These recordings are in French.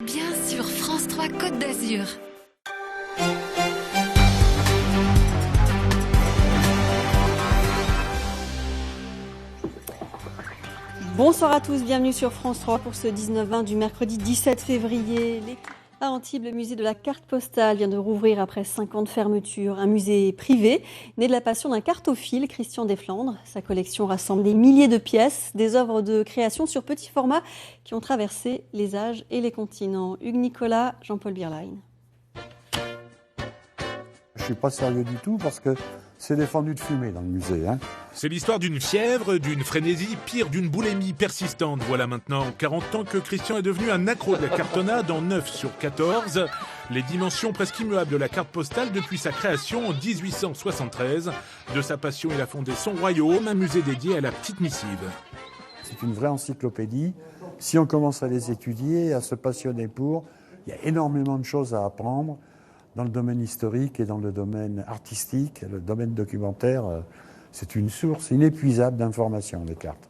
Bien sur France 3 Côte d'Azur. Bonsoir à tous, bienvenue sur France 3 pour ce 19-20 du mercredi 17 février. À Antibes, le musée de la carte postale vient de rouvrir après 5 ans de fermeture. Un musée privé, né de la passion d'un cartophile, Christian Desflandres. Sa collection rassemble des milliers de pièces, des œuvres de création sur petit format qui ont traversé les âges et les continents. Hugues Nicolas, Jean-Paul Bierlein. Je suis pas sérieux du tout parce que c'est des fondus de fumée dans le musée. C'est l'histoire d'une fièvre, d'une frénésie, pire d'une boulimie persistante. Voilà maintenant 40 ans que Christian est devenu un accro de la cartonnade en 9 sur 14. Les dimensions presque immuables de la carte postale depuis sa création en 1873. De sa passion, il a fondé son royaume, un musée dédié à la petite missive. C'est une vraie encyclopédie. Si on commence à les étudier, à se passionner pour, il y a énormément de choses à apprendre dans le domaine historique et dans le domaine artistique, le domaine documentaire. C'est une source inépuisable d'informations, les cartes.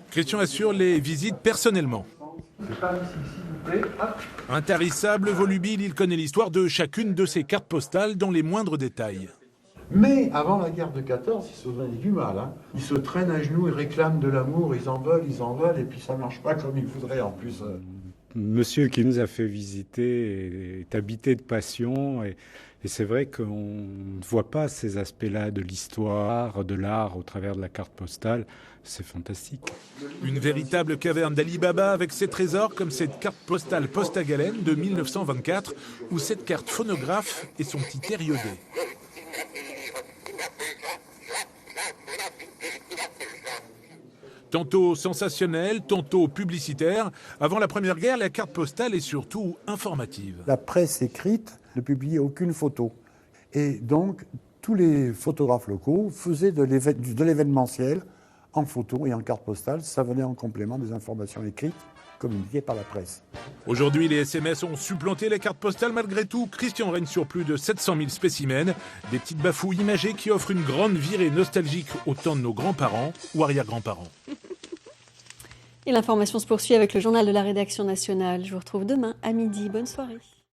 Christian assure les visites personnellement. Je parle ici, s'il vous plaît. Hop. Intarissable, volubile, il connaît l'histoire de chacune de ses cartes postales dans les moindres détails. Mais avant la guerre de 14, ils se donnaient du mal. Ils se traînent à genoux, ils réclament de l'amour, ils en veulent, et puis ça ne marche pas comme ils voudraient en plus. Monsieur qui nous a fait visiter est habité de passion et c'est vrai qu'on ne voit pas ces aspects-là de l'histoire, de l'art au travers de la carte postale. C'est fantastique. Une véritable caverne d'Ali Baba avec ses trésors comme cette carte postale Post-à-Galène de 1924 ou cette carte phonographe et son petit air iodé. Tantôt sensationnel, tantôt publicitaire. Avant la Première Guerre, la carte postale est surtout informative. La presse écrite ne publiait aucune photo. Et donc, tous les photographes locaux faisaient de l'événementiel en photo et en carte postale. Ça venait en complément des informations écrites communiquées par la presse. Aujourd'hui, les SMS ont supplanté les cartes postales. Malgré tout, Christian règne sur plus de 700 000 spécimens. Des petites bafouilles imagées qui offrent une grande virée nostalgique au temps de nos grands-parents ou arrière-grands-parents. Et l'information se poursuit avec le journal de la rédaction nationale. Je vous retrouve demain à midi. Bonne soirée.